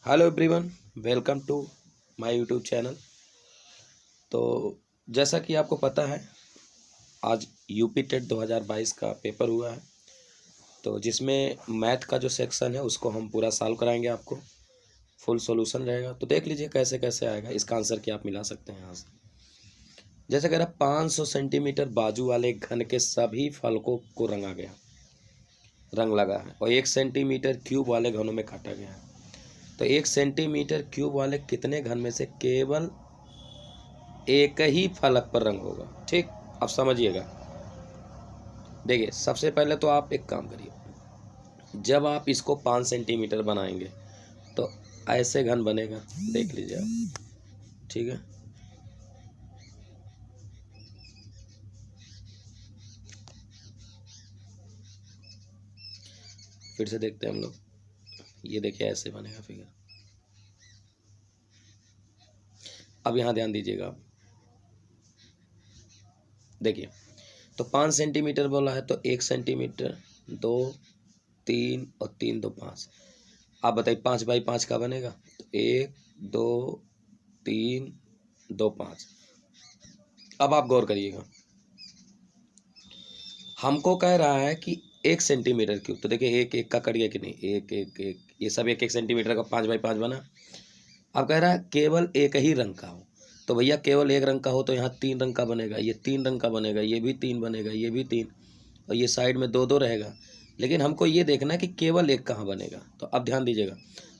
Hello everyone, welcome to my YouTube channel. तो जैसा कि आपको पता है, आज यूपी टेट 2022 का पेपर हुआ है। तो जिसमें मैथ का जो सेक्शन है उसको हम पूरा सॉल्व कराएंगे। आपको फुल सॉल्यूशन रहेगा, तो देख लीजिए कैसे कैसे आएगा। इसका आंसर क्या आप मिला सकते हैं यहाँ से। जैसे कह रहा 500 सेंटीमीटर बाजू वाले घन के सभी फलकों को रंगा गया, रंग लगा है, और 1 सेंटीमीटर क्यूब वाले घनों में काटा गया है। तो 1 सेंटीमीटर क्यूब वाले कितने घन में से केवल एक ही फलक पर रंग होगा। ठीक, अब समझिएगा। देखिए, सबसे पहले तो आप एक काम करिए, जब आप इसको 5 सेंटीमीटर बनाएंगे तो ऐसे घन बनेगा, देख लीजिए आप। ठीक है, फिर से देखते हैं हम लोग। ये देखिए ऐसे बनेगा फिगर। अब यहाँ ध्यान दीजिएगा आप। देखिए, तो 5 सेंटीमीटर बोला है, तो 1 सेंटीमीटर, 2 3 और 3 2 5। आप बताइए 5 बाई 5 का बनेगा, तो 1 2 3 2 5। अब आप गौर करिएगा, हमको कह रहा है कि 1 सेंटीमीटर क्यूब। तो देखिए एक एक का कट गया कि नहीं, एक एक एक, ये सब एक एक सेंटीमीटर का 5 बाई 5 बना। अब कह रहा है केवल एक ही रंग का हो। तो भैया केवल एक रंग का हो तो यहाँ 3 रंग का बनेगा, ये 3 रंग का बनेगा, ये भी 3 बनेगा, ये भी 3, और ये साइड में 2 2 रहेगा। लेकिन हमको ये देखना है कि केवल एक कहाँ बनेगा। तो अब ध्यान दीजिएगा,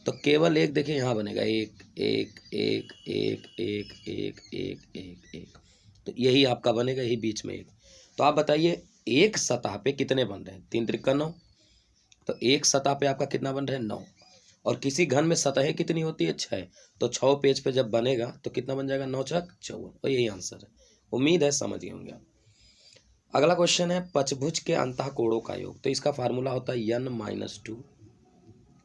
तो केवल एक देखिए यहाँ बनेगा, एक एक एक एक एक एक एक एक एक। तो यही आपका बनेगा, यही बीच में एक। तो आप बताइए एक सतह पे कितने बन रहे हैं, 3 3 9। तो एक सतह पे आपका कितना बन रहा है, 9। और किसी घन में सतहें कितनी होती है, 6। तो 6 पेज पे जब बनेगा तो कितना बन जाएगा, 9 छक 54। और यही आंसर है। उम्मीद है समझ गए होंगे आप। अगला क्वेश्चन है पचभुज के अंतः कोणों का योग। तो इसका फार्मूला होता है n-2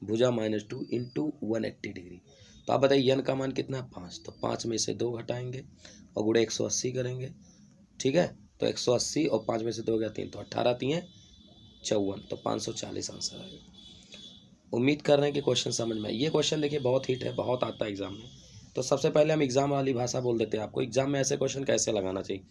भुजा -2 इंटू 180 डिग्री। तो आप बताइए n का मान कितना है, 5। तो 5 में से 2 घटाएंगे और गुणे 180 करेंगे। ठीक है, तो 180 और 5 में से 2 गया 3, तो 18 3 54। तो 540 आंसर आएगा। उम्मीद कर रहे हैं कि क्वेश्चन समझ में आए। ये क्वेश्चन देखिए बहुत हिट है, बहुत आता है एग्जाम में। तो सबसे पहले हम एग्जाम वाली भाषा बोल देते हैं आपको। एग्जाम में ऐसे क्वेश्चन कैसे लगाना चाहिए।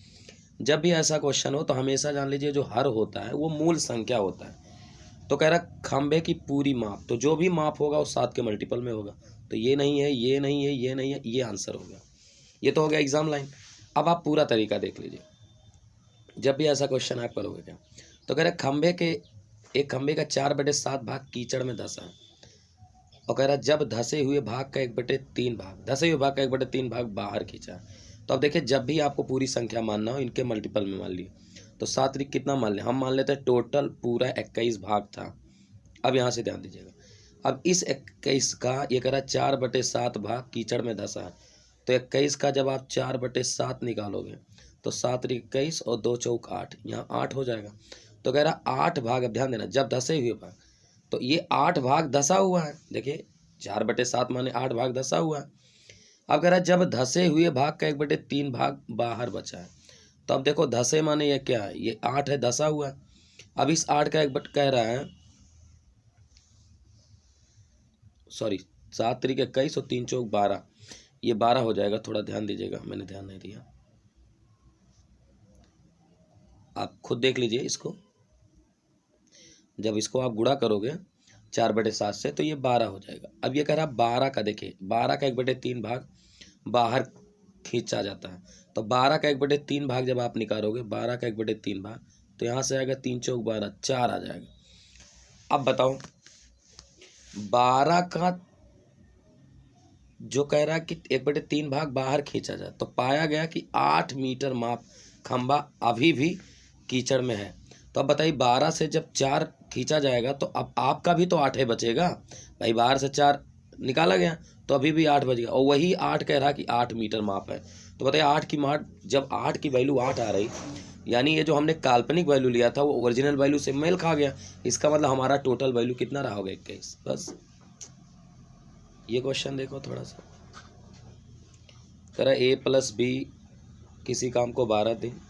जब भी ऐसा क्वेश्चन हो तो हमेशा जान लीजिए जो हर होता है वो मूल संख्या होता है। तो कह रहा खंबे की पूरी माप, तो जो भी माप होगा वो 7 के मल्टीपल में होगा। तो ये नहीं है, ये नहीं है, ये नहीं है, ये आंसर हो गया। ये तो हो गया एग्जाम लाइन। अब आप पूरा तरीका देख लीजिए, जब भी ऐसा क्वेश्चन आप करोगे क्या। तो कह रहे एक खंबे का 4/7 भाग कीचड़ में धंसा है, और कह रहा जब धसे हुए भाग का 1/3 भाग, धसे हुए भाग का 1/3 भाग बाहर खींचा। तो अब देखिए, जब भी आपको पूरी संख्या मानना हो इनके मल्टीपल में मान लिए। तो 7 त्रिक कितना मान लें, हम मान लेते हैं टोटल पूरा 21 भाग था। अब यहाँ से ध्यान दीजिएगा, अब इस 21 का ये कह रहा 4/7 भाग कीचड़ में धसा है। तो 21 का जब आप 4/7 निकालोगे तो 7 त्रिक 21 और 2 चौक 8, यहाँ 8 हो जाएगा। तो कह रहा 8 भाग, अब ध्यान देना, जब धसे हुए भाग, तो ये 8 भाग धसा हुआ है। देखिए 4/7 माने 8 भाग धसा हुआ है। अब कह रहा है जब धसे हुए भाग का 1/3 भाग बाहर बचा है। तो अब देखो धसे माने ये क्या है, ये 8 है, धसा हुआ है। अब इस 8 का 1 कह रहा है, सॉरी, 7 त्रिक 21 और 3 चौक 12, ये 12 हो जाएगा। थोड़ा ध्यान दीजिएगा, मैंने ध्यान नहीं दिया, आप खुद देख लीजिए इसको। जब इसको आप गुणा करोगे 4/7 से तो ये 12 हो जाएगा। अब ये कह रहा 12 का, देखिए 12 का 1/3 भाग बाहर खींचा जाता है। तो 12 का 1/3 भाग जब आप निकालोगे, 12 का 1/3 भाग, तो यहाँ से आएगा 3 चौक 12, 4 आ जाएगा। अब बताओ 12 का जो कह रहा है कि 1/3 भाग बाहर खींचा जाए, तो पाया गया कि 8 मीटर माप खंबा अभी भी कीचड़ में है। तो अब बताइए 12 से जब 4 खींचा जाएगा तो अब आपका भी तो 8 है बचेगा भाई। बाहर से 4 निकाला गया तो अभी भी 8 बच गया, और वही 8 कह रहा कि 8 मीटर माप है। तो बताइए 8 की माप, जब 8 की वैल्यू 8 आ रही, यानी ये जो हमने काल्पनिक वैल्यू लिया था वो ओरिजिनल वैल्यू से मेल खा गया। इसका मतलब हमारा टोटल वैल्यू कितना रहा होगा, 21। बस ये क्वेश्चन देखो थोड़ा सा। कह A+B किसी काम को 12 दिन,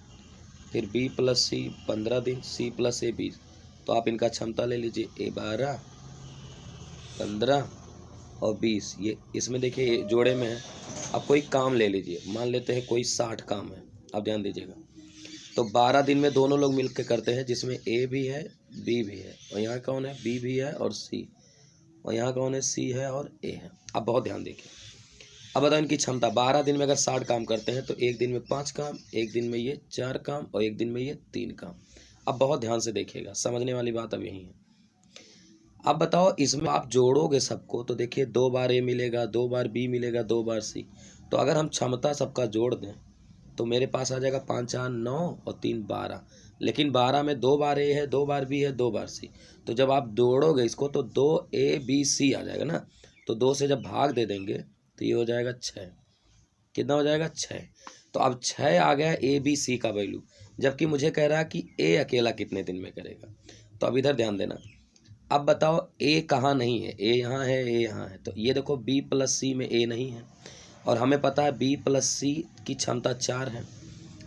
फिर B+C 15 दिन, C+A 20। तो आप इनका क्षमता ले लीजिए, A 12 15 और 20, ये इसमें देखिए ये जोड़े में है। अब कोई काम ले लीजिए, मान लेते हैं कोई 60 काम है, अब ध्यान दीजिएगा। तो 12 दिन में दोनों लोग मिल के करते हैं, जिसमें ए भी है बी भी है, और यहाँ कौन है, बी भी है और सी, और यहाँ कौन है, सी है और ए है। अब बहुत ध्यान देखिए, अब बताओ इनकी क्षमता। 12 दिन में अगर 60 काम करते हैं तो एक दिन में 5 काम, एक दिन में ये 4 काम और एक दिन में ये 3 काम। अब बहुत ध्यान से देखिएगा, समझने वाली बात अब यही है। अब बताओ इसमें आप जोड़ोगे सबको तो देखिए 2 बार ए मिलेगा, 2 बार बी मिलेगा, 2 बार सी। तो अगर हम क्षमता सबका जोड़ दें तो मेरे पास आ जाएगा 5 4 9 और 3 12। लेकिन 12 में 2 बार ए है, 2 बार बी है, 2 बार सी। तो जब आप जोड़ोगे इसको तो 2 ए बी सी आ जाएगा ना। तो 2 से जब भाग दे देंगे तो ये हो जाएगा 6। कितना हो जाएगा, 6। तो अब 6 आ गया ए बी सी का वैल्यू, जबकि मुझे कह रहा है कि ए अकेला कितने दिन में करेगा। तो अब इधर ध्यान देना। अब बताओ ए कहाँ नहीं है, ए यहाँ है, ए यहाँ है। तो ये देखो बी प्लस सी में ए नहीं है, और हमें पता है बी प्लस सी की क्षमता 4 है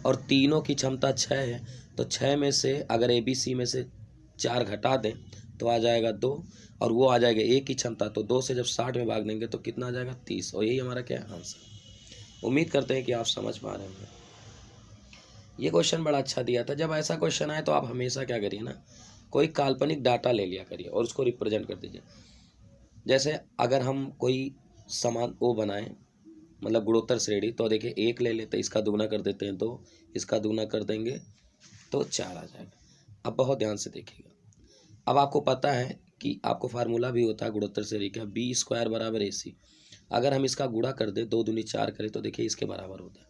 और तीनों की क्षमता 6 है। तो 6 में से अगर ए बी सी में से 4 घटा दें तो आ जाएगा 2, और वो आ जाएगा ए की क्षमता। तो 2 से जब 60 में भाग देंगे तो कितना आ जाएगा, 30। और यही हमारा क्या है, आंसर। उम्मीद करते हैं कि आप समझ पा रहे होंगे। ये क्वेश्चन बड़ा अच्छा दिया था। जब ऐसा क्वेश्चन आए तो आप हमेशा क्या करिए ना, कोई काल्पनिक डाटा ले लिया करिए और उसको रिप्रेजेंट कर दीजिए। जैसे अगर हम कोई समान ओ बनाएं, मतलब गुणोत्तर श्रेणी, तो देखिए 1 ले लेते, इसका दुगना कर देते हैं 2, इसका दुगना कर देंगे तो 4 आ जाएगा। अब बहुत ध्यान से देखिएगा। अब आपको पता है कि आपको फार्मूला भी होता है गुणोत्तर श्रेणी का, बी स्क्वायर बराबर ए सी। अगर हम इसका गुणा कर दें, 2 दूनी 4 करें तो देखिए इसके बराबर होता है।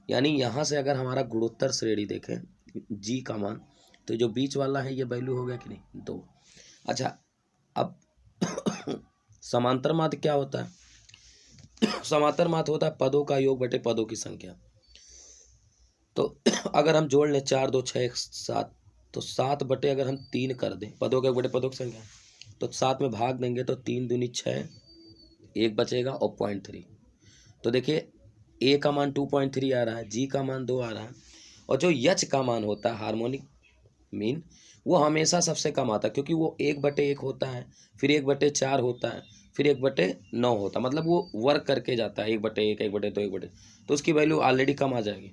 यानी यहाँ से अगर हमारा गुणोत्तर श्रेणी देखें जी का मान, तो जो बीच वाला है ये वैल्यू हो गया कि नहीं, 2। अच्छा, अब समांतर माध्य क्या होता है, समांतर माध्य होता है पदों का योग बटे पदों की संख्या। तो अगर हम जोड़ लें 4 2 6 7, तो 7 बटे अगर हम 3 कर दें, पदों के योग बटे पदों की संख्या, तो 7 में भाग देंगे तो 3 दूनी 6, 1 बचेगा और 0.3। तो देखिए ए का मान 2.3 आ रहा है, जी का मान 2 आ रहा है, और जो यच का मान होता है हार्मोनिक मीन, वो हमेशा सबसे कम आता है, क्योंकि वो 1/1 होता है, फिर 1/4 होता है, फिर 1/9 होता है। मतलब वो वर्क करके जाता है 1/1 1/2 1/, तो उसकी वैल्यू ऑलरेडी कम आ जाएगी।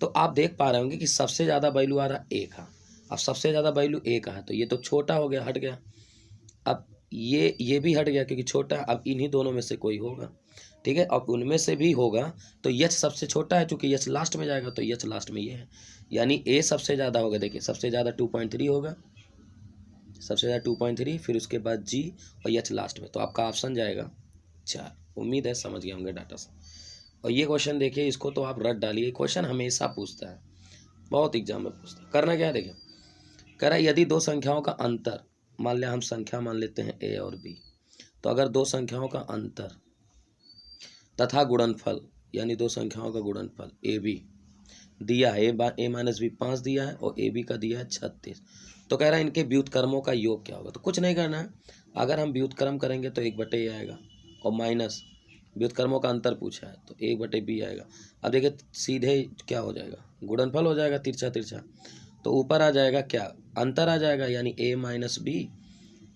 तो आप देख पा रहे होंगे कि सबसे ज़्यादा वैल्यू आ रहा है ए का। अब सबसे ज़्यादा वैल्यू ए का है तो ये तो छोटा हो गया, हट गया। अब ये भी हट गया क्योंकि छोटा। अब इन्हीं दोनों में से कोई होगा, ठीक है। अब उनमें से भी होगा तो यच सबसे छोटा है, चूंकि यच लास्ट में जाएगा तो यच लास्ट में ये है, यानी ए सबसे ज़्यादा होगा। देखिए सबसे ज़्यादा 2.3 होगा, सबसे ज़्यादा 2.3, फिर उसके बाद जी और यच लास्ट में। तो आपका ऑप्शन जाएगा 4। उम्मीद है समझ गए होंगे डाटा से। और ये क्वेश्चन देखिए, इसको तो आप रट डालिए, क्वेश्चन हमेशा पूछता है, बहुत एग्जाम में पूछता है। करना क्या है, देखिए कह रहा है यदि दो संख्याओं का अंतर, मान लिया हम संख्या मान लेते हैं ए और बी, तो अगर दो संख्याओं का अंतर तथा गुणनफल, यानी दो संख्याओं का गुणनफल ए बी दिया है, ए माइनस बी 5 दिया है और ए बी का दिया है 36, तो कह रहा है इनके व्युत्क्रमों का योग क्या होगा। तो कुछ नहीं करना है, अगर हम व्युत्क्रम करेंगे तो 1/a आएगा, और माइनस व्युत्क्रमों का अंतर पूछा है तो 1/b आएगा। अब देखिए सीधे क्या हो जाएगा, गुणनफल हो जाएगा, तिरछा तिरछा, तो ऊपर आ जाएगा क्या, अंतर आ जाएगा, यानी a माइनस बी,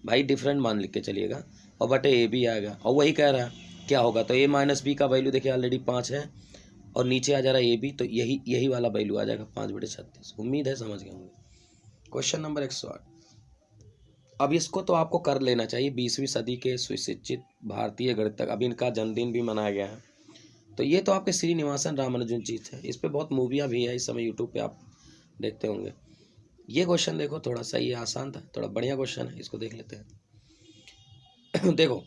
भाई डिफरेंट मान लिख के चलिएगा, और बटे ए बी आएगा। और वही कह रहा है क्या होगा, तो a माइनस बी का वैल्यू देखिए ऑलरेडी 5 है, और नीचे आ जा रहा है ए बी, तो यही वाला वैल्यू आ जाएगा 5/36। उम्मीद है समझ गए होंगे। Question number 108। अब इसको तो आपको कर लेना चाहिए, 20वीं सदी के सुशिक्षित भारतीय गणितज्ञ, अब इनका जन्मदिन भी मनाया गया है। तो ये तो आपके श्रीनिवासन रामानुजन जी थे, इस पर बहुत मूवियाँ भी है इस समय यूट्यूब पे, आप देखते होंगे। ये क्वेश्चन देखो थोड़ा सा, ये आसान था, थोड़ा बढ़िया क्वेश्चन है, इसको देख लेते हैं। देखो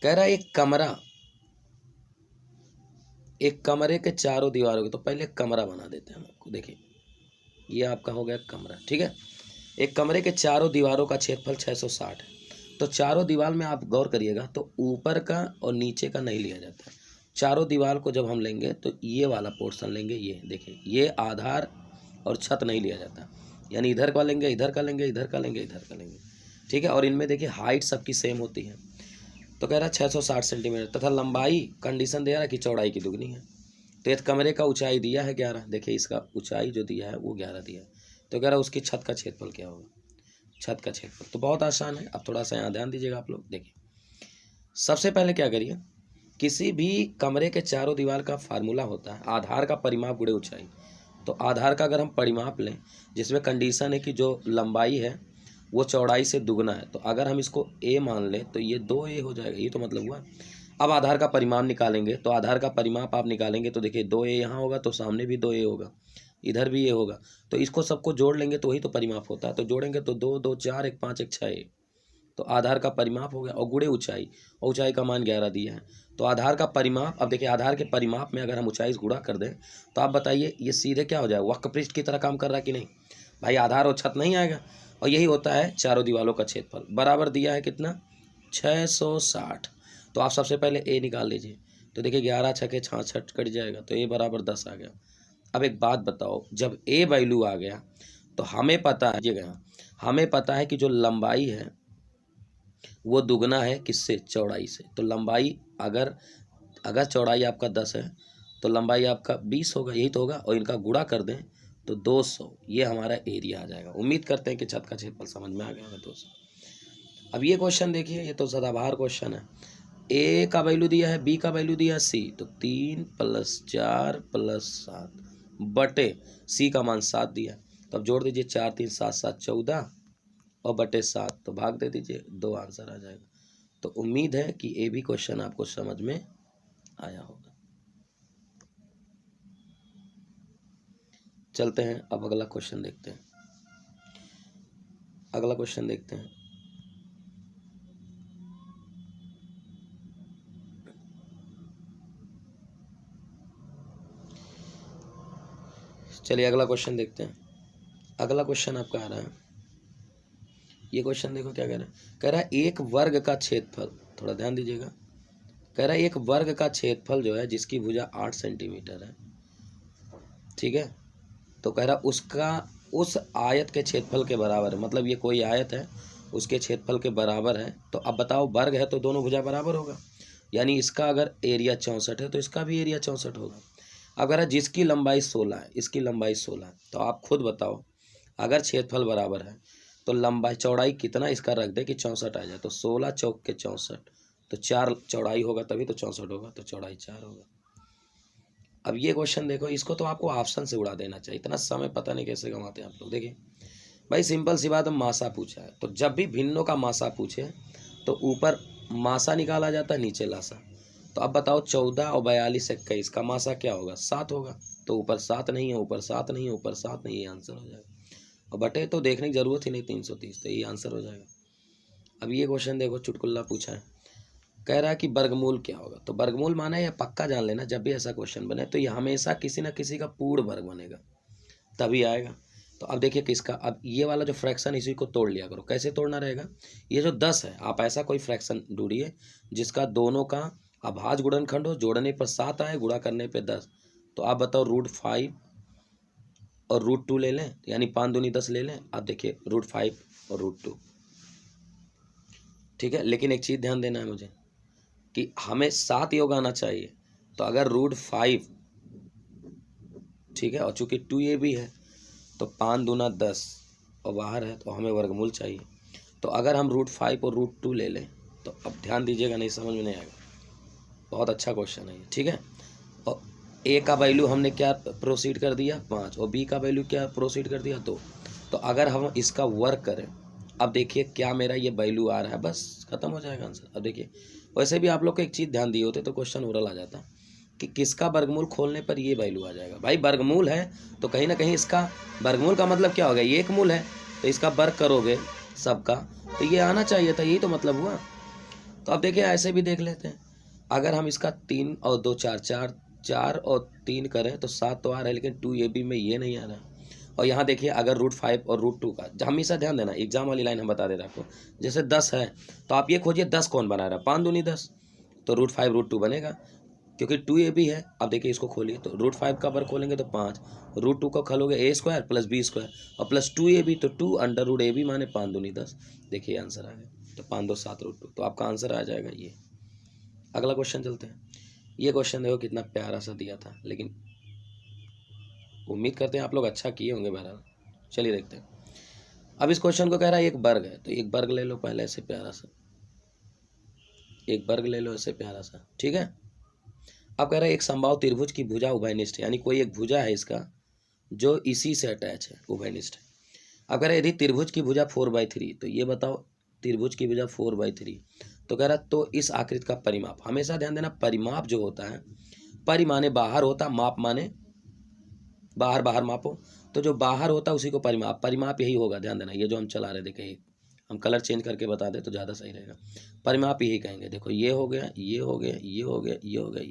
कह रहा है एक कमरे के चारों दीवारों के, तो पहले कमरा बना देते हैं हम आपको। देखिए ये आपका हो गया कमरा, ठीक है। एक कमरे के चारों दीवारों का क्षेत्रफल 660 है। तो चारों दीवार में आप गौर करिएगा तो ऊपर का और नीचे का नहीं लिया जाता है। चारों दीवार को जब हम लेंगे तो ये वाला पोर्शन लेंगे, ये देखिए ये आधार और छत नहीं लिया जाता, यानी इधर का लेंगे, इधर का लेंगे, इधर का लेंगे, इधर का लेंगे, ठीक है। और इनमें देखिए हाइट सबकी सेम होती है। तो कह रहा है 660 सेंटीमीटर, तथा लंबाई कंडीशन दे रहा है कि चौड़ाई की दुगनी है। तो एक कमरे का ऊंचाई दिया है 11, देखिए इसका ऊंचाई जो दिया है वो 11 दिया है। तो कह रहा है उसकी छत का क्षेत्रफल क्या होगा। छत का क्षेत्रफल। तो बहुत आसान है। अब थोड़ा सा यहाँ ध्यान दीजिएगा आप लोग। देखिए सबसे पहले क्या करिए, किसी भी कमरे के चारों दीवार का फार्मूला होता है आधार का परिमाप गुणे ऊंचाई। तो आधार का अगर हम परिमाप लें, जिसमें कंडीशन है कि जो लंबाई है वो चौड़ाई से दुगना है, तो अगर हम इसको a मान लें तो ये 2a हो जाएगा। ये तो मतलब हुआ। अब आधार का परिमाप निकालेंगे, तो आधार का परिमाप आप निकालेंगे तो देखिए 2a यहाँ होगा तो सामने भी 2a होगा, इधर भी ये होगा। तो इसको सबको जोड़ लेंगे तो वही तो परिमाप होता है। तो जोड़ेंगे तो 2 2 4 1 5 1 6, तो आधार का परिमाप हो गया। और गुणे ऊंचाई, और ऊंचाई का मान 11 दिया है। तो आधार का परिमाप, अब देखिए आधार के परिमाप में अगर हम ऊंचाई गुणा कर दें तो आप बताइए ये सीधे क्या हो जाएगा, वक्रपृष्ठ की तरह काम कर रहा है कि नहीं भाई। आधार और छत नहीं आएगा। और यही होता है चारों दीवारों का क्षेत्रफल। बराबर दिया है कितना, 660। तो आप सबसे पहले ए निकाल लीजिए। तो देखिए 11 छके 66 कट जाएगा, तो ए बराबर 10 आ गया। अब एक बात बताओ, जब ए वैल्यू आ गया तो हमें पता है, हमें पता है कि जो लंबाई है वो दुगना है किससे, चौड़ाई से। तो लंबाई अगर अगर चौड़ाई आपका 10 है तो लंबाई आपका 20 होगा, यही तो होगा। और इनका गुणा कर दें तो 200, ये हमारा एरिया आ जाएगा। उम्मीद करते हैं कि छत का क्षेत्रफल समझ में आ गया होगा 200। अब ये क्वेश्चन देखिए, ये तो सदाबहार क्वेश्चन है। ए का वैल्यू दिया है, बी का वैल्यू दिया है सी, तो 3 + 4 + 7 बटे सी का मान 7 दिया। तो अब जोड़ दीजिए, 4 3 7 7 14 और बटे 7, तो भाग दे दीजिए, 2 आंसर आ जाएगा। तो उम्मीद है कि ये भी क्वेश्चन आपको समझ में आया होगा। चलते हैं अब अगला क्वेश्चन देखते हैं। अगला क्वेश्चन देखते हैं। चलिए अगला क्वेश्चन देखते हैं। अगला क्वेश्चन आपका आ रहा है, ये क्वेश्चन देखो क्या कह रहा है। कह रहा है एक वर्ग का क्षेत्रफल, थोड़ा ध्यान दीजिएगा। कह रहा है एक वर्ग का क्षेत्रफल जो है जिसकी भुजा 8 सेंटीमीटर है, ठीक है। तो कह रहा उसका उस आयत के क्षेत्रफल के बराबर है, मतलब ये कोई आयत है उसके क्षेत्रफल के बराबर है। तो अब बताओ वर्ग है तो दोनों भुजा बराबर होगा, यानी इसका अगर एरिया 64 है तो इसका भी एरिया 64 होगा। अगर जिसकी लंबाई 16 है, इसकी लंबाई 16 है, तो आप खुद बताओ अगर क्षेत्रफल बराबर है तो लंबाई चौड़ाई कितना इसका रख दे कि 64 आ जाए। तो 16 चौक के 64, तो 4 चौड़ाई होगा तभी तो 64 होगा, तो चौड़ाई 4 होगा। अब ये क्वेश्चन देखो, इसको तो आपको ऑप्शन से उड़ा देना चाहिए, इतना समय पता नहीं कैसे कमाते हैं आप लोग। देखिए भाई सिंपल सी बात है, मासा पूछा है तो जब भी भिन्नों का मासा पूछे तो ऊपर मासा निकाला जाता है, नीचे लासा। तो अब बताओ 14 और 42 21 का मासा क्या होगा, 7 होगा। तो ऊपर 7 नहीं है, ऊपर 7 नहीं है, ऊपर 7 नहीं है, आंसर हो जाएगा। और बटे तो देखने की जरूरत ही नहीं, 330, तो ये आंसर हो जाएगा। अब ये क्वेश्चन देखो, चुटकुल्ला पूछा है। कह रहा है कि वर्गमूल क्या होगा। तो वर्गमूल माना है, या पक्का जान लेना, जब भी ऐसा क्वेश्चन बने तो ये हमेशा किसी ना किसी का पूर्ण वर्ग बनेगा तभी आएगा। तो अब देखिए किसका, अब ये वाला जो फ्रैक्शन इसी को तोड़ लिया करो। कैसे तोड़ना रहेगा, ये जो 10 है, आप ऐसा कोई फ्रैक्शन ढूंढिए जिसका दोनों का अभाज्य गुणनखंड हो, जोड़ने पर 7 आए, गुणा करने पर 10। तो आप बताओ √5 और √2 ले लें, यानी 5 दूनी 10 ले लें। आप देखिए √5 और √2, ठीक है। लेकिन एक चीज़ ध्यान देना है मुझे कि हमें 7 योग आना चाहिए। तो अगर √5, ठीक है, और चूंकि 2a भी है तो 5 दूना 10 और बाहर है तो हमें वर्गमूल चाहिए। तो अगर हम √5 और √2 ले लें, तो अब ध्यान दीजिएगा, नहीं समझ में नहीं आएगा। बहुत अच्छा क्वेश्चन है ये, ठीक है। और a का वैल्यू हमने क्या प्रोसीड कर दिया, 5, और b का वैल्यू क्या प्रोसीड कर दिया, 2। तो अगर हम इसका वर्क करें, अब देखिए क्या मेरा ये वैल्यू आ रहा है, बस खत्म हो जाएगा आंसर। अब देखिए वैसे भी आप लोग को एक चीज़ ध्यान दिए होते तो क्वेश्चन ओरल आ जाता कि किसका वर्गमूल खोलने पर ये वैल्यू आ जाएगा। भाई वर्गमूल है तो कहीं ना कहीं इसका वर्गमूल का मतलब क्या होगा, ये एक मूल है तो इसका वर्ग करोगे सबका तो ये आना चाहिए था, यही तो मतलब हुआ। तो अब देखिए ऐसे भी देख लेते हैं, अगर हम इसका 3 और 2 4 4 4 और 3 करें तो 7 तो आ रहा है, लेकिन 2ab में ये नहीं आ रहा है। और यहाँ देखिए अगर √5 और √2 का, हमेशा ध्यान देना, एग्जाम वाली लाइन हम बता दे रहे आपको। जैसे 10 है तो आप ये खोजिए 10 कौन बना रहा है, 5 दूनी 10, तो √5 √2 बनेगा, क्योंकि 2ab है। अब देखिए इसको खोलिए, तो √5 का वर्ग खोलेंगे तो 5, √2 का खोलोगे a² + b² और प्लस 2ab, तो 2√ab माने 5 दूनी 10। देखिए आंसर आ गया, तो 5 2 7 √2, तो आपका आंसर आ जाएगा ये। अगला क्वेश्चन चलते हैं। ये क्वेश्चन देखो कितना प्यारा सा दिया था, लेकिन उम्मीद करते हैं आप लोग अच्छा किए होंगे बहरहाल। चलिए देखते हैं। अब इस क्वेश्चन को कह रहा है एक वर्ग है, तो एक वर्ग ले लो पहले ऐसे प्यारा सा, एक वर्ग ले लो ऐसे प्यारा सा, ठीक है। अब कह रहा है एक समबाहु त्रिभुज की भुजा उभयनिष्ठ है, यानी कोई एक भुजा है इसका जो इसी से अटैच है, उभयनिष्ठ है। अब कह रहा है यदि त्रिभुज की भुजा 4/3, तो ये बताओ त्रिभुज की भुजा 4/3, तो कह रहा तो इस आकृति का परिमाप, हमेशा ध्यान देना परिमाप जो होता है, परि माने बाहर होता, माप माने बाहर, बाहर मापो, तो जो बाहर होता है उसी को परिमाप, परिमाप यही होगा, ध्यान देना। ये जो हम चला रहे देखें, हम कलर चेंज करके बता दें तो ज़्यादा सही रहेगा। परिमाप यही कहेंगे, देखो ये हो गया, ये हो गया, ये हो गया, ये हो गया,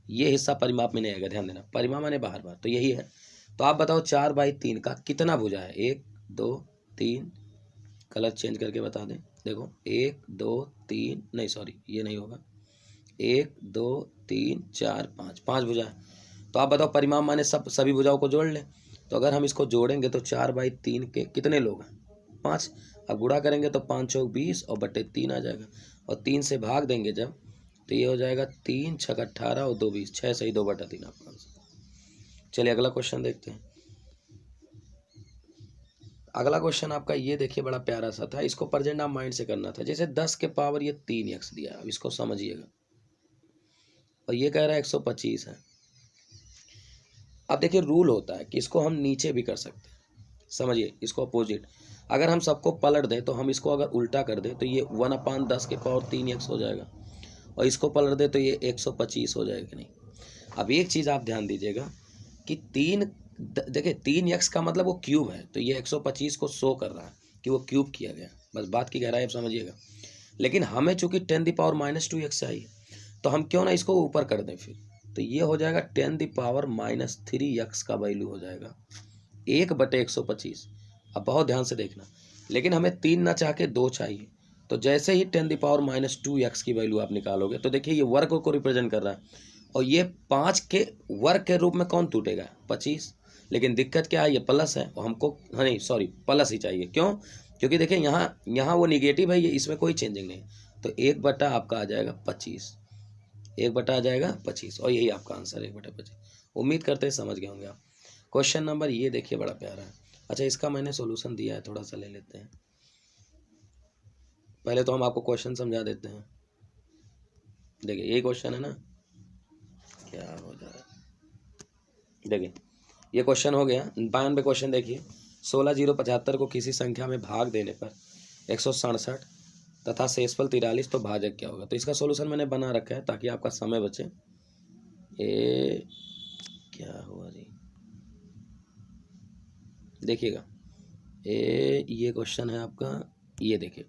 ये हिस्सा परिमाप में नहीं आएगा, ध्यान देना। परिमाप माने बाहर बाहर, तो यही है। तो आप बताओ 4/3 का कितना भुजा है? 1 2 3, कलर चेंज करके बता दें, देखो 1 2 3, नहीं सॉरी ये नहीं होगा, 1 2 3 4 5, 5 भुजा है। तो आप बताओ परिमाप माने सभी भुजाओं को जोड़ लें, तो अगर हम इसको जोड़ेंगे तो 4/3 के कितने लोग हैं? 5। अब गुणा करेंगे तो 5 चौक 20 और बटे 3 आ जाएगा, और 3 से भाग देंगे जब, तो ये हो जाएगा 3 छक 18 और 2 20, 6 सही 2/3 आपका आंसर। चलिए अगला क्वेश्चन देखते हैं। अगला क्वेश्चन आपका ये देखिए बड़ा प्यारा सा था, इसको प्रेजेंट आप माइंड से करना था। जैसे 10 के पावर ये 3x दिया, अब इसको समझिएगा, और ये कह रहा है 125 है। अब देखिए रूल होता है कि इसको हम नीचे भी कर सकते हैं, समझिए इसको अपोजिट। अगर हम सबको पलट दें तो हम इसको अगर उल्टा कर दें तो ये 1/10 के पावर 3x हो जाएगा, और इसको पलट दें तो ये 125 हो जाएगा। नहीं, अब एक चीज़ आप ध्यान दीजिएगा कि देखिए 3x का मतलब वो क्यूब है, तो ये 125 को शो कर रहा है कि वो क्यूब किया गया, बस बात की गहराई आप समझिएगा। लेकिन हमें चूंकि 10⁻⁻2x चाहिए, तो हम क्यों ना इसको ऊपर कर दें फिर, तो ये हो जाएगा 10⁻³ का वैल्यू हो जाएगा 1/125। अब बहुत ध्यान से देखना, लेकिन हमें 3 ना चाह के 2 चाहिए, तो जैसे ही 10⁻² की वैल्यू आप निकालोगे तो देखिए ये वर्ग को रिप्रेजेंट कर रहा है, और ये 5 के वर्ग के रूप में कौन टूटेगा? 25। लेकिन दिक्कत क्या है, ये प्लस है और हमको, हाँ नहीं सॉरी प्लस ही चाहिए, क्यों? क्योंकि देखिए यहाँ वो निगेटिव है, ये इसमें कोई चेंजिंग नहीं, तो 1 आपका आ जाएगा 25, 1 आ जाएगा 25, और यही आपका आंसर 1/25। उम्मीद करते हैं समझ गए होंगे आप। क्वेश्चन नंबर ये देखिए बड़ा प्यारा है। अच्छा इसका मैंने सॉल्यूशन दिया है, थोड़ा सा ले लेते हैं। पहले तो हम आपको क्वेश्चन समझा देते हैं। देखिए ये क्वेश्चन है ना, क्या हो जा रहा है, देखिए ये क्वेश्चन हो गया। 92 क्वेश्चन देखिए, 16,075 को किसी संख्या में भाग देने पर 167 तथा शेषफल 43, तो भाजक क्या होगा? तो इसका सॉल्यूशन मैंने बना रखा है ताकि आपका समय बचे। ये क्या हुआ जी, देखिएगा ये क्वेश्चन है आपका, ये देखिए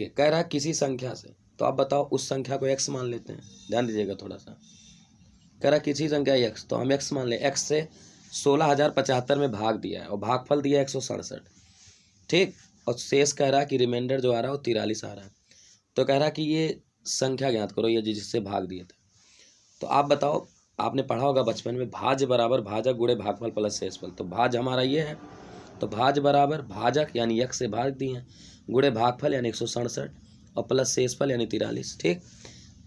कह रहा है किसी संख्या से, तो आप बताओ उस संख्या को x मान लेते हैं, ध्यान दीजिएगा थोड़ा सा। कह रहा किसी संख्या x, तो हम x मान लें, x से 16,075 में भाग दिया है और भागफल दिया है 167, ठीक। और शेष कह रहा है कि रिमाइंडर जो आ रहा है वो 43 आ रहा है। तो कह रहा है कि ये संख्या ज्ञात करो, ये जिससे भाग दिए थे। तो आप बताओ, आपने पढ़ा होगा बचपन में, भाज्य बराबर भाजक गुणे भागफल प्लस शेषफल। तो भाज्य हमारा ये है, तो भाज्य बराबर भाजक यानी x से भाग दिए हैं, गुणे भागफल यानी 167, और प्लस शेषफल यानी 43, ठीक।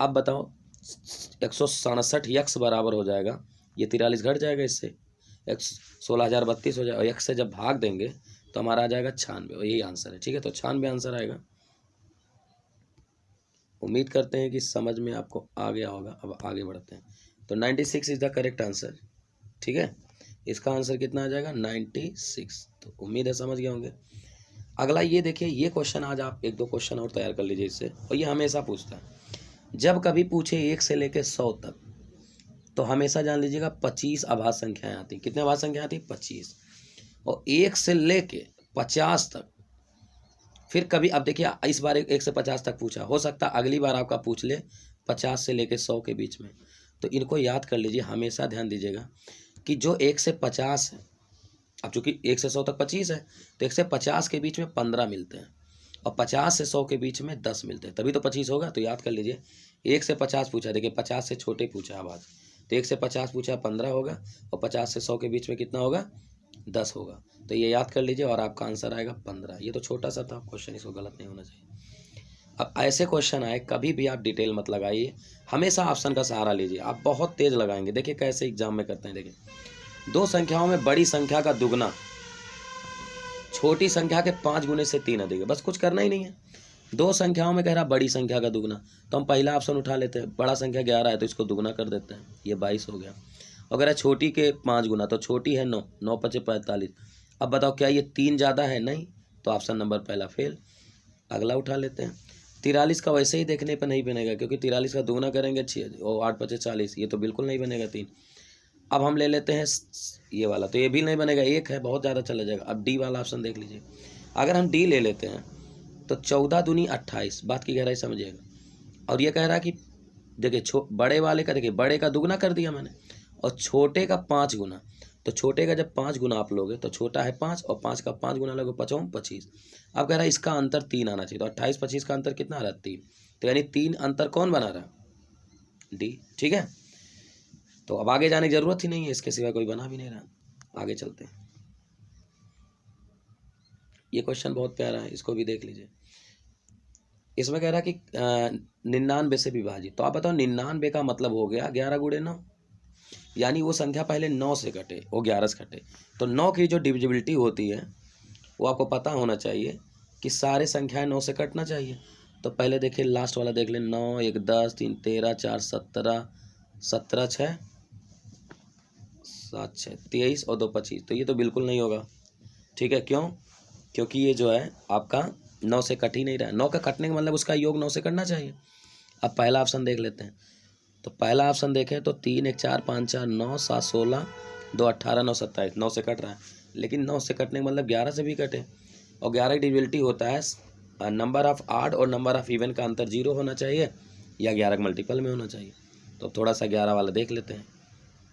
अब बताओ 167 बराबर हो जाएगा, ये 43 घट जाएगा, इससे 16,032 हो जाएगा, और x से जब भाग देंगे तो हमारा आ जाएगा 96, और यही आंसर है, ठीक है। तो 96 आंसर आएगा। उम्मीद करते हैं कि समझ में आपको आ गया होगा। अब आगे बढ़ते हैं। तो 96 इज द करेक्ट आंसर, ठीक है। इसका आंसर कितना आ जाएगा? 96। तो उम्मीद है समझ गए होंगे। अगला ये देखिए, ये क्वेश्चन आज आप 1-2 क्वेश्चन और तैयार कर लीजिए इससे, और ये हमेशा पूछता है। जब कभी पूछे 1 से लेकर 100 तक, तो हमेशा जान लीजिएगा 25 आभाज्य संख्याएं आती। कितने आभाज्य संख्या आती? 25। और 1 से लेके 50 तक, फिर कभी, अब देखिए इस बार 1 से 50 तक पूछा, हो सकता है अगली बार आपका पूछ ले 50 से लेके 100 के बीच में। तो इनको याद कर लीजिए, हमेशा ध्यान दीजिएगा कि जो 1 से 50 है, अब चूंकि 1 से 100 तक 25 है, तो 1 से 50 के बीच में 15 मिलते हैं, और 50 से 100 के बीच में 10 मिलते हैं, तभी तो 25 होगा। तो याद कर लीजिए, 1 से 50 पूछा, देखिए 50 से छोटे पूछा आवाज़, तो 1 से 50 पूछा 15 होगा, और 50 से 100 के बीच में कितना होगा? 10 होगा। तो ये याद कर लीजिए, और आपका आंसर आएगा 15। ये तो छोटा सा था क्वेश्चन, इसको गलत नहीं होना चाहिए। अब ऐसे क्वेश्चन आए, कभी भी आप डिटेल मत लगाइए, हमेशा ऑप्शन का सहारा लीजिए। आप बहुत तेज लगाएंगे, देखिए कैसे एग्जाम में करते हैं। देखिए, दो संख्याओं में बड़ी संख्या का दुगना छोटी संख्या के 5 गुने से 3 अधिक है, बस कुछ करना ही नहीं है। दो संख्याओं में कह रहा बड़ी संख्या का दुगना, तो हम पहला ऑप्शन उठा लेते हैं। बड़ा संख्या 11 है तो इसको दुगना कर देते हैं, ये 22 हो गया। अगर है छोटी के 5 गुना, तो छोटी है 9, 9 × 5 = 45। अब बताओ क्या ये 3 ज़्यादा है? नहीं, तो ऑप्शन नंबर पहला फेल। अगला उठा लेते हैं। 43 का वैसे ही देखने पर नहीं बनेगा, क्योंकि 43 का दुगना करेंगे 6 और 8 × 5 = 40, ये तो बिल्कुल नहीं बनेगा 3। अब हम ले लेते हैं ये वाला, तो ये भी नहीं बनेगा, 1 है, बहुत ज़्यादा चला जाएगा। अब डी वाला ऑप्शन देख लीजिए। अगर हम डी ले लेते हैं तो 14 दूनी 28, बात की गहराई समझिएगा। और ये कह रहा है कि देखिए बड़े वाले का, देखिए बड़े का दुगना कर दिया मैंने, और छोटे का 5 गुना। तो छोटे का जब 5 गुना आप लोगे तो छोटा है 5, और 5 का 5 गुना लोगे 5 × 25। अब कह रहा है इसका अंतर 3 आना चाहिए, तो 28 × 25 का अंतर कितना आ रहा है? 3। तो यानी 3 अंतर कौन बना रहा है? डी। ठीक है, तो अब आगे जाने की जरूरत ही नहीं है, इसके सिवा कोई बना भी नहीं रहा। आगे चलते हैं। ये क्वेश्चन बहुत प्यारा है, इसको भी देख लीजिए। इसमें कह रहा है कि 99 से विभाजित, तो आप बताओ 99 का मतलब हो गया 11 × 9, यानी वो संख्या पहले 9 से कटे, वो 11 से कटे। तो 9 की जो डिविजिबिलिटी होती है वो आपको पता होना चाहिए कि सारे संख्याएं 9 से कटना चाहिए। तो पहले देखिए लास्ट वाला देख लें, 9 1 10 3 13 4 17 17 6 7 6 23 और 2 25, तो ये तो बिल्कुल नहीं होगा। ठीक है, क्यों? क्योंकि ये जो है आपका 9 से कट ही नहीं रहा है। 9 का कटने का मतलब उसका योग 9 से कटना चाहिए। अब पहला ऑप्शन देख लेते हैं। तो पहला ऑप्शन देखें तो 3 1 4 5 4 9 7 16 2 18 9 27, 9 से कट रहा है। लेकिन 9 से कटने का मतलब 11 से भी कटे, और 11 की डिविजिबिलिटी होता है नंबर ऑफ ऑड और नंबर ऑफ इवन का अंतर 0 होना चाहिए, या 11 के मल्टीपल में होना चाहिए। तो थोड़ा सा 11 वाला देख लेते हैं।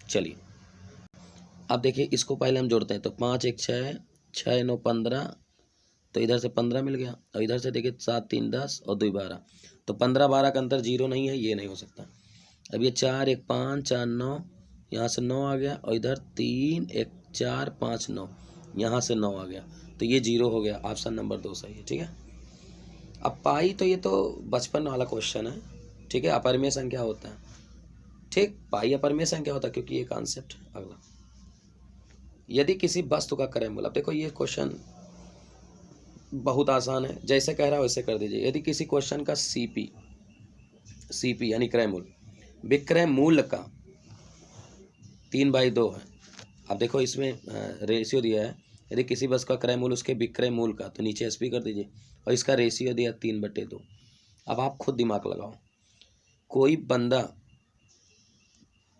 चलिए अब देखिए इसको पहले हम जोड़ते हैं। तो 5 1 6 6 9 15, तो इधर से 15 मिल गया, और इधर से देखिए 7 3 10 और 2 12, तो 15 12 का अंतर 0 नहीं है, ये नहीं हो सकता। अब ये 4 1 5 4 9, यहाँ से 9 आ गया, और इधर 3 1 4 5 9, यहाँ से 9 आ गया, तो ये 0 हो गया। ऑप्शन नंबर 2 सही है। ठीक है, अब पाई तो ये तो बचपन वाला क्वेश्चन है। ठीक है, अपरिमेय संख्या होता है। ठीक, पाई अपरिमेय संख्या होता है, क्योंकि ये कॉन्सेप्ट। अगला, यदि किसी वस्तु का क्रयमूल्य, अब देखो ये क्वेश्चन बहुत आसान है, जैसे कह रहा है वैसे कर दीजिए। यदि किसी क्वेश्चन का सीपी यानी क्रय मूल्य, विक्रय मूल्य का 3/2 है। अब देखो इसमें रेशियो दिया है, यदि किसी वस्तु का क्रय मूल्य उसके विक्रय मूल्य का, तो नीचे एसपी कर दीजिए, और इसका रेशियो दिया 3/2। अब आप खुद दिमाग लगाओ, कोई बंदा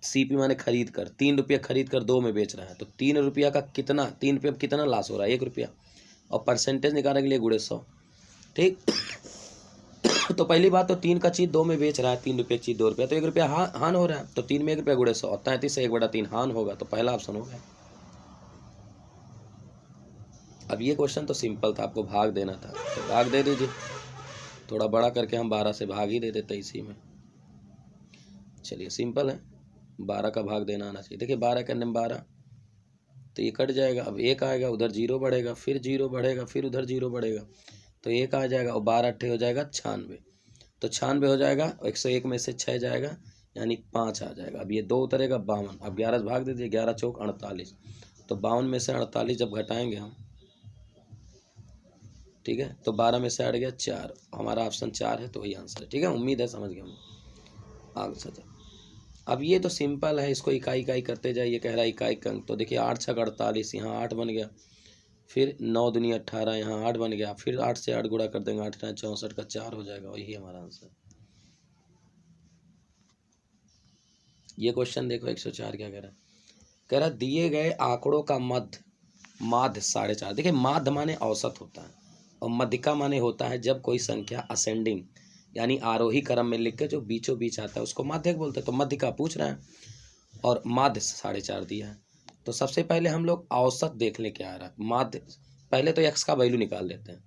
सीपी माने खरीद कर 3 रुपये खरीद कर 2 में बेच रहा है, तो 3 रुपया का कितना, 3 रुपये में कितना लॉस हो रहा है? 1 रुपया, और परसेंटेज निकालने के लिए गुणे 100। ठीक तो पहली बात तो 3 का चीज़ 2 में बेच रहा है, 3 रुपये चीज़ 2 रुपया, तो 1 रुपया हान हो रहा है। तो 3 में 1 रुपया गुणे 100, 33 से 1/3 हान होगा, तो पहला ऑप्शन हो गया। अब ये क्वेश्चन तो सिंपल था, आपको भाग देना था, तो भाग दे दीजिए। थोड़ा बड़ा करके हम 12 से भाग ही दे देते इसी में। चलिए सिंपल है, 12 का भाग देना आना चाहिए। देखिए 12 के अंदर 12, तो ये कट जाएगा। अब 1 आएगा, उधर 0 बढ़ेगा, फिर 0 बढ़ेगा, फिर उधर 0 बढ़ेगा, तो 1 आ जाएगा, और 12 अट्ठे हो जाएगा 96, तो 96 हो जाएगा। 101 में से 6 जाएगा, यानी 5 आ जाएगा। अब ये 2 उतरेगा 52। अब 11 से भाग दीजिए, 11 चौक 48, तो 52 में से 48 जब घटाएंगे हम, ठीक है, तो 12 में से हट गया 4, हमारा ऑप्शन 4 है, तो वही आंसर है। ठीक है, उम्मीद है समझ गए हम। आगे चलते। अब ये तो सिंपल है, इसको इकाई इकाई करते जाइए। कह रहा है इकाई अंक, तो देखिए 8 छक 48, यहाँ 8 बन गया, फिर 9 दूनी 18, यहाँ 8 बन गया, फिर 8 से 8 गुणा कर देंगे, 8 9 64 का 4 हो जाएगा, वही हमारा आंसर। ये क्वेश्चन देखो 104 क्या कह रहा है। कह रहा दिए गए आंकड़ों का माध्य 4.5। देखिए माध्य माने औसत होता है, और मध्यिका माने होता है जब कोई संख्या असेंडिंग यानी आरोही क्रम में लिख के जो बीचों बीच आता है उसको माध्यक बोलते हैं। तो मध्यिका पूछ रहा है, और माध्य 4.5 दिया है। तो सबसे पहले हम लोग औसत देख लें क्या आ रहा है। माध्य पहले तो एक्स का वैल्यू निकाल लेते हैं।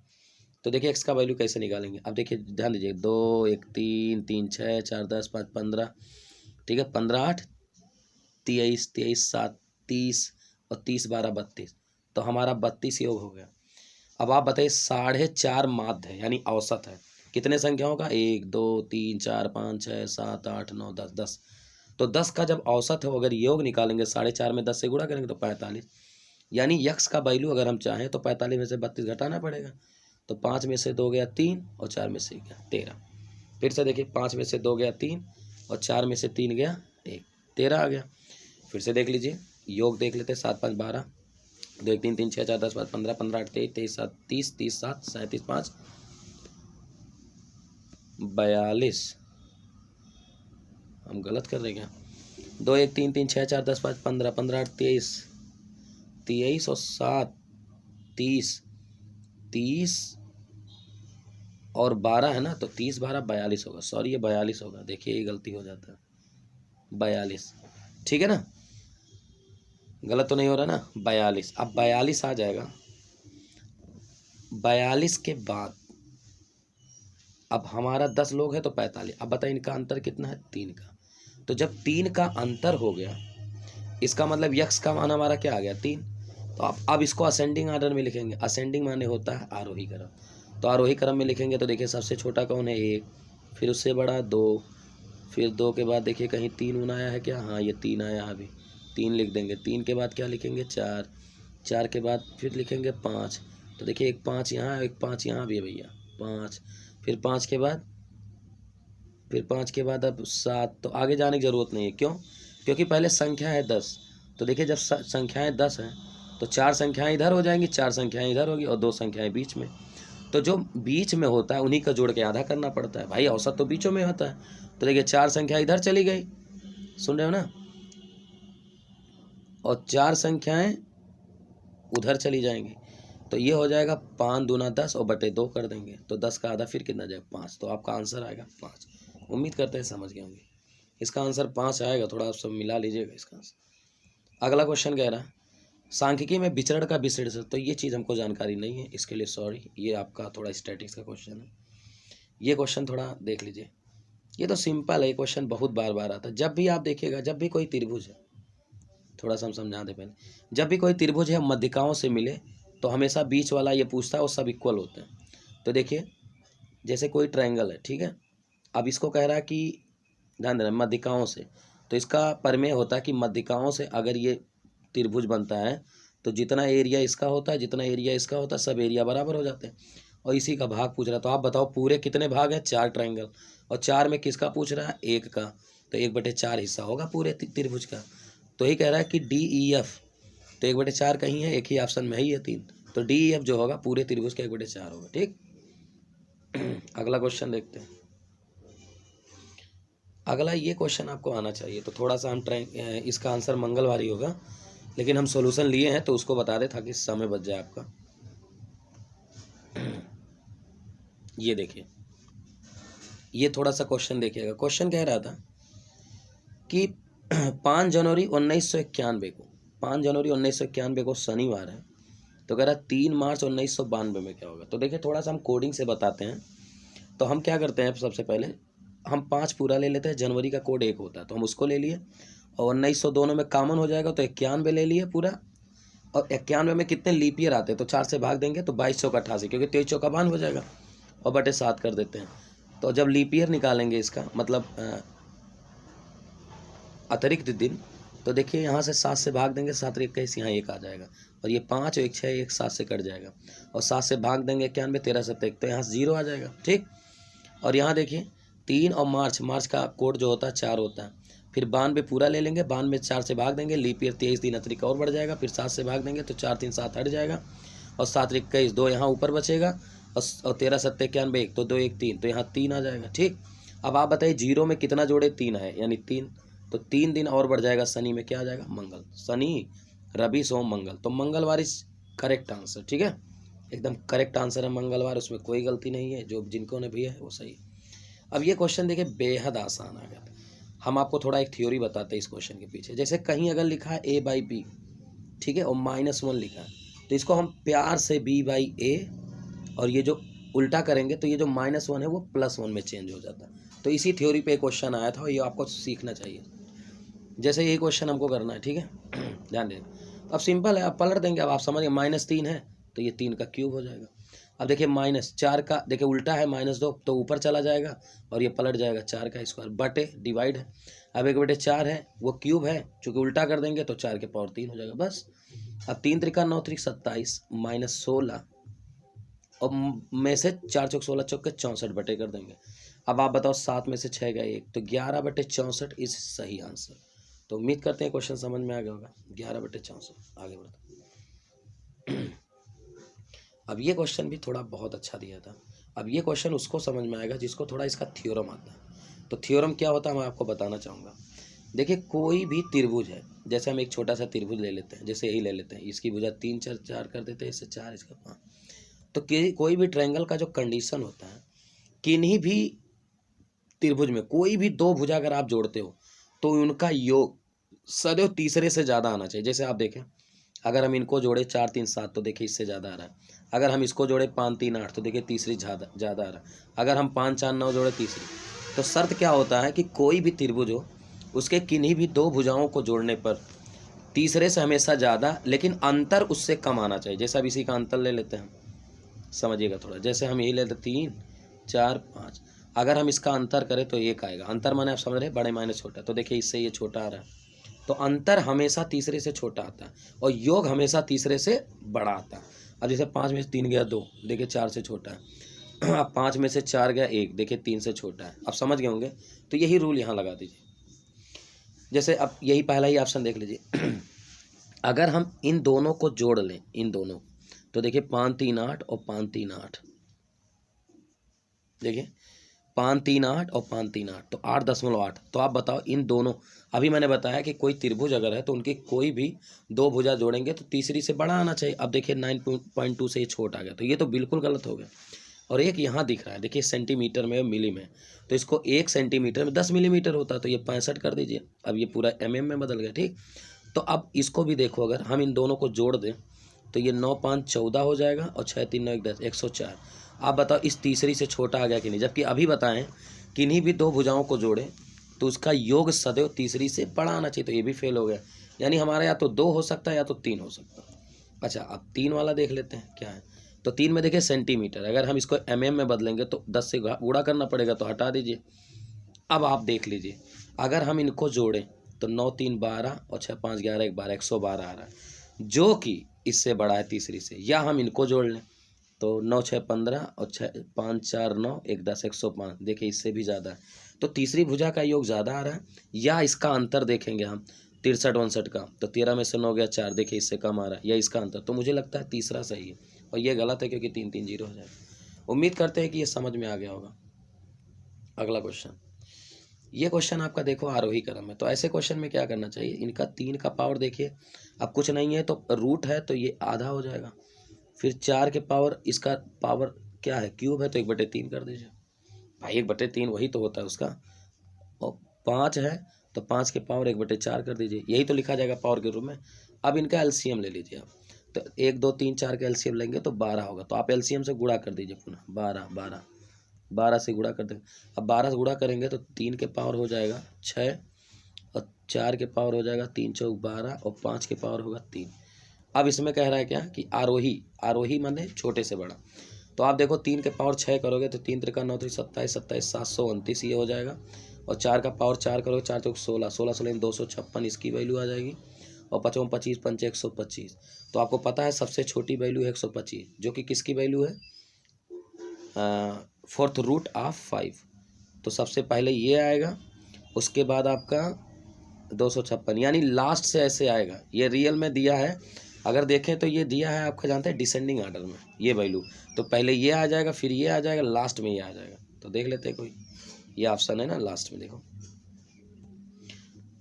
तो देखिए एक्स का वैल्यू कैसे निकालेंगे। अब देखिए ध्यान दीजिए, 2 1 3 3 6 4 10 5 15, ठीक है, 15 8 23 23 7 30, और 30 12 32, तो हमारा 32 योग हो गया। अब आप बताइए 4.5 माध्य है यानी औसत है कितने संख्याओं का, 1 2 3 4 5 6 7 8 9 10 10। तो 10 का जब औसत है, अगर योग निकालेंगे 4.5 में 10 से गुणा करेंगे तो 45। यानी यक्स का वैल्यू अगर हम चाहें तो 45 में से 32 घटाना पड़ेगा। तो 5 में से 2 गया 3 और 4 में से गया 13। फिर से देखिए 5 में से 2 गया 3 और 4 में से 3 गया 1, 13 आ गया। फिर से देख लीजिए, योग देख लेते हैं। 7 5 12, 2 1 3 3 6 4 10 5 15 15 8 23 23 7 30 30 7 37 5 42। हम गलत कर रहे हैं क्या? 2 1 3 3 6 4 10 5 15 15 8 23 23 और 7 30 30 और 12 है ना, तो 30 12 42 होगा। सॉरी, ये 42 होगा। देखिए ये गलती हो जाता है, 42। ठीक है ना, गलत तो नहीं हो रहा ना, 42। अब 42 आ जाएगा। 42 के बाद अब हमारा 10 लोग हैं तो 45। अब बताइए इनका अंतर कितना है? 3 का। तो जब 3 का अंतर हो गया, इसका मतलब यक्स का मान हमारा क्या आ गया? 3। तो अब इसको असेंडिंग ऑर्डर में लिखेंगे। असेंडिंग माने होता है आरोही क्रम। तो आरोही क्रम में लिखेंगे तो देखिए सबसे छोटा कौन है? 1, फिर उससे बड़ा 2, फिर 2 के बाद देखिए कहीं 3 ऊन आया है क्या? हाँ, ये 3 आया अभी, 3 लिख देंगे। 3 के बाद क्या लिखेंगे? 4, 4 के बाद फिर लिखेंगे 5। तो देखिए एक 5 यहाँ, एक 5 यहाँ भी है भैया, 5। फिर 5 के बाद, फिर 5 के बाद अब 7। तो आगे जाने की ज़रूरत नहीं है, क्यों? क्योंकि पहले संख्या है 10। तो देखिए जब संख्याएँ 10 हैं तो 4 संख्याएँ इधर हो जाएंगी, 4 संख्याएँ इधर होगी और 2 संख्याएँ बीच में। तो जो बीच में होता है उन्हीं का जोड़ के आधा करना पड़ता है भाई, औसत तो बीचों में होता है। तो देखिए 4 संख्या इधर चली गई, सुन रहे हो ना, और 4 संख्याएँ उधर चली जाएंगी। तो ये हो जाएगा 5 दूना 10 और बटे 2 कर देंगे, तो 10 का आधा फिर कितना जाएगा? 5। तो आपका आंसर आएगा 5। उम्मीद करते हैं समझ गए होंगे। इसका आंसर 5 आएगा, थोड़ा आप सब मिला लीजिएगा इसका आंसर। अगला क्वेश्चन कह रहा है सांख्यिकी में विचरण का विश्लेषण। तो ये चीज़ हमको जानकारी नहीं है, इसके लिए सॉरी। ये आपका थोड़ा स्टैटिक्स का क्वेश्चन है। ये क्वेश्चन थोड़ा देख लीजिए। ये तो सिंपल है, ये क्वेश्चन बहुत बार बार आता है। जब भी आप देखिएगा, जब भी कोई त्रिभुज है, थोड़ा सा हम समझा दें पहले। जब भी कोई त्रिभुज है मध्यिकाओं से मिले तो हमेशा बीच वाला ये पूछता है वो सब इक्वल होते हैं। तो देखिए जैसे कोई ट्रायंगल है, ठीक है, अब इसको कह रहा है कि ध्यान देना मध्यिकाओं से, तो इसका प्रमेय होता है कि मध्यिकाओं से अगर ये त्रिभुज बनता है तो जितना एरिया इसका होता है, जितना एरिया इसका होता है, सब एरिया बराबर हो जाते हैं। और इसी का भाग पूछ रहा है। तो आप बताओ पूरे कितने भाग हैं? 4 ट्रायंगल, और 4 में किसका पूछ रहा है? 1 का। तो 1/4 हिस्सा होगा पूरे त्रिभुज का। तो ही कह रहा है कि DEF, तो 1/4 कहीं है? एक ही ऑप्शन में ही है 3। तो DEF जो होगा पूरे त्रिभुज का 1/4 होगा। ठीक, अगला क्वेश्चन देखते हैं। अगला ये क्वेश्चन आपको आना चाहिए, तो थोड़ा सा हम इसका आंसर मंगलवार ही होगा, लेकिन हम सॉल्यूशन लिए हैं तो उसको बता दें ताकि समय बच जाए आपका। ये देखिए, ये थोड़ा सा क्वेश्चन देखिएगा। क्वेश्चन कह रहा था कि 5 जनवरी 1991 को, 5 जनवरी 1991 को शनिवार है, तो कह रहा 3 मार्च 1992 में क्या होगा। तो देखिए थोड़ा सा हम कोडिंग से बताते हैं। तो हम क्या करते हैं, सबसे पहले हम 5 पूरा ले लेते हैं। जनवरी का कोड 1 होता है तो हम उसको ले लिए, और 1900 दोनों में कॉमन हो जाएगा तो 91 ले लिए पूरा। और 91 में कितने लीप ईयर आते हैं तो 4 से भाग देंगे तो 22 चौका 88, क्योंकि 23 चौका 92 हो जाएगा, और बटे 7 कर देते हैं। तो जब लीप ईयर निकालेंगे इसका मतलब अतिरिक्त दिन, तो देखिए यहाँ से 7 से भाग देंगे, 7 और 21, यहाँ 1 आ जाएगा, और ये 5 और 1 6, 1 7 से कट जाएगा, और 7 से भाग देंगे 91, 13 7 1, तो यहाँ 0 आ जाएगा। ठीक, और यहाँ देखिए 3 और मार्च का कोड जो होता है 4 होता है। फिर 92 पूरा ले लेंगे, 92 4 से भाग देंगे, लीप ईयर 23 दिन अतिरिक्त और बढ़ जाएगा, फिर 7 से भाग देंगे तो 4 3 7 हट जाएगा, और 7 और 21, 2 यहाँ ऊपर बचेगा, और 13 7 91 1, तो 2 1 3, तो यहाँ 3 आ जाएगा। ठीक, अब आप बताइए 0 में कितना जोड़े? 3 है, यानी 3, तो 3 दिन और बढ़ जाएगा। शनि में क्या आ जाएगा? मंगल। शनि रवि सोम मंगल, तो मंगलवार इज करेक्ट आंसर। ठीक है, एकदम करेक्ट आंसर है मंगलवार, उसमें कोई गलती नहीं है, जो जिनको ने भी है वो सही है। अब ये क्वेश्चन देखिए बेहद आसान आ गया। हम आपको थोड़ा एक थ्योरी बताते हैं इस क्वेश्चन के पीछे। जैसे कहीं अगर लिखा है A/B, ठीक है, और -1 लिखा है, तो इसको हम प्यार से B/A, और ये जो उल्टा करेंगे तो ये जो -1 है वो +1 में चेंज हो जाता है। तो इसी थ्योरी पे क्वेश्चन आया था, ये आपको सीखना चाहिए। जैसे ये क्वेश्चन हमको करना है, ठीक है, ध्यान दें। अब सिंपल है, आप पलट देंगे। अब आप समझिए -3 है तो ये 3 का क्यूब हो जाएगा। अब देखिए -4 का, देखिए उल्टा है -2, तो ऊपर चला जाएगा और ये पलट जाएगा 4 का स्क्वायर, बटे डिवाइड है। अब 1/4 है वो क्यूब है, चूँकि उल्टा कर देंगे तो 4 के पावर 3 हो जाएगा। बस अब 3 त्रिका 9 त्रिक 27 माइनस 16 और में से 4 चौक 16 चौक के 64 बटे कर देंगे। अब आप बताओ 7 में से 6 गया 1 तो 11 बटे 64 इस सही आंसर। तो उम्मीद करते हैं क्वेश्चन समझ में आ गया होगा। 11 बटे 64 आगे बढ़ते। अब ये क्वेश्चन भी थोड़ा बहुत अच्छा दिया था। अब ये क्वेश्चन उसको समझ में आएगा जिसको थोड़ा इसका थ्योरम आता है। तो थ्योरम क्या होता है मैं आपको बताना चाहूँगा। देखिए कोई भी त्रिभुज है, जैसे हम एक छोटा सा त्रिभुज ले लेते हैं, जैसे यही ले लेते हैं, इसकी भुजा 3 4 4 कर देते हैं, इससे 4 इसका 5। तो कोई भी ट्रायंगल का जो कंडीशन होता है, किन्हीं भी त्रिभुज में कोई भी दो भुजा अगर आप जोड़ते हो तो उनका योग सदैव तीसरे से ज़्यादा आना चाहिए। जैसे आप देखें, अगर हम इनको जोड़े 4 3 7 तो देखिए इससे ज़्यादा आ रहा है। अगर हम इसको जोड़े 5 3 8 तो देखिए तीसरी ज़्यादा आ रहा है। अगर हम 5 4 9 जोड़े तीसरी। तो शर्त क्या होता है कि कोई भी त्रिभुज हो, उसके किन्हीं भी दो भुजाओं को जोड़ने पर तीसरे से हमेशा ज़्यादा, लेकिन अंतर उससे कम आना चाहिए। जैसे अब इसी का अंतर ले लेते हैं, समझिएगा थोड़ा। जैसे हम यही लेते 3 4 5, अगर हम इसका अंतर करें तो 1 आएगा। अंतर माने आप समझ रहे हैं, बड़े माइनस छोटा। तो देखिए इससे ये छोटा आ रहा है, तो अंतर हमेशा तीसरे से छोटा आता है और योग हमेशा तीसरे से बड़ा आता है। अब जैसे 5 में से 3 गया 2, देखिए 4 से छोटा है। अब 5 में से 4 गया 1, देखिए 3 से छोटा है। अब समझ गए होंगे, तो यही रूल यहाँ लगा दीजिए। जैसे अब यही पहला ही ऑप्शन देख लीजिए। अगर हम इन दोनों को जोड़ लें, इन दोनों, तो देखिए 5 3 8 और 5 3 8, देखिए 5 3 8 और 5 3 8, तो 8.8। तो आप बताओ इन दोनों, अभी मैंने बताया कि कोई त्रिभुज अगर है तो उनकी कोई भी दो भुजा जोड़ेंगे तो तीसरी से बड़ा आना चाहिए। अब देखिए 9.2 से ये छोटा आ गया, तो ये तो बिल्कुल गलत हो गया। और एक यहाँ दिख रहा है, देखिए सेंटीमीटर में मिली में, तो इसको 1 सेंटीमीटर में 10 मिलीमीटर होता है, तो ये 65 कर दीजिए। अब ये पूरा mm में बदल गया, ठीक। तो अब इसको भी देखो, अगर हम इन दोनों को जोड़ दें तो ये 9 5 14 हो जाएगा और 6 3 9 1 10, 104। आप बताओ इस तीसरी से छोटा आ गया कि नहीं। जबकि अभी बताएं किन्हीं भी दो भुजाओं को जोड़े तो उसका योग सदैव तीसरी से बड़ा आना चाहिए, तो ये भी फेल हो गया। यानी हमारा या तो 2 हो सकता है या तो 3 हो सकता है। अच्छा अब 3 वाला देख लेते हैं क्या है। तो 3 में देखिए सेंटीमीटर, अगर हम इसको mm में बदलेंगे तो 10 से गुणा करना पड़ेगा, तो हटा दीजिए। अब आप देख लीजिए, अगर हम इनको जोड़ें तो 9 3 12 और 6 5 11 1 12, 112 आ रहा है, जो कि इससे बड़ा है तीसरी से। या हम इनको जोड़ लें तो 9 6 15 और 6 5 4 9 1 10, 105, देखिए इससे भी ज़्यादा है। तो तीसरी भुजा का योग ज़्यादा आ रहा है। या इसका अंतर देखेंगे हम 63 62 का, तो 13 में से 9 गया 4, देखिए इससे कम आ रहा है। या इसका अंतर, तो मुझे लगता है तीसरा सही है और ये गलत है क्योंकि 3 3 0 हो जाएगा। उम्मीद करते हैं कि ये समझ में आ गया होगा। अगला क्वेश्चन, ये क्वेश्चन आपका देखो आरोही क्रम में। तो ऐसे क्वेश्चन में क्या करना चाहिए, इनका 3 का पावर देखिए, अब कुछ नहीं है तो रूट है तो ये आधा हो जाएगा। फिर 4 के पावर, इसका पावर क्या है, क्यूब है, तो 1/3 कर दीजिए भाई। 1/3 वही तो होता है उसका। और 5 है तो 5 के पावर 1/4 कर दीजिए, यही तो लिखा जाएगा पावर के रूप में। अब इनका एलसीएम ले लीजिए आप, तो 1 2 3 4 का एलसीएम लेंगे तो 12 होगा। तो आप एलसीएम से गुणा कर दीजिए पुनः, 12 से गुणा कर देंगे। अब 12 से गुणा करेंगे तो 3 के पावर हो जाएगा 6 और 4 के पावर हो जाएगा 3 चौक 12 और 5 के पावर होगा 3। अब इसमें कह रहा है क्या कि आरोही माने छोटे से बड़ा। तो आप देखो 3 के पावर 6 करोगे तो 3 त्रिका 9 3 27 27 729 ये हो जाएगा। और 4 का पावर 4 करोगे, 4 चौक 16 16 16 256 इसकी वैल्यू आ जाएगी। और 5 25 5 125। तो आपको पता है सबसे छोटी वैल्यू है 125, जो कि किसकी वैल्यू है, फोर्थ रूट ऑफ 5। तो सबसे पहले ये आएगा, उसके बाद आपका 256, यानी लास्ट से ऐसे आएगा। ये रियल में दिया है, अगर देखें तो ये दिया है आपका, जानते हैं डिसेंडिंग ऑर्डर में ये वैल्यू। तो पहले ये आ जाएगा, फिर ये आ जाएगा, लास्ट में ये आ जाएगा। तो देख लेते हैं कोई, ये ऑप्शन है ना लास्ट में, देखो।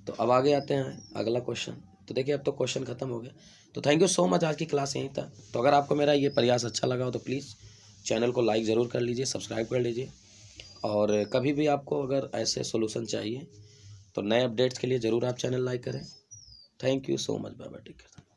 तो अब आगे आते हैं अगला क्वेश्चन। तो देखिए अब तो क्वेश्चन खत्म हो गया। तो थैंक यू सो मच, आज की क्लास यहीं था। तो अगर आपको मेरा ये प्रयास अच्छा लगा हो तो प्लीज़ चैनल को लाइक ज़रूर कर लीजिए, सब्सक्राइब कर लीजिए। और कभी भी आपको अगर ऐसे सॉल्यूशन चाहिए तो नए अपडेट्स के लिए ज़रूर आप चैनल लाइक करें। Thank you so much, bye bye, take care.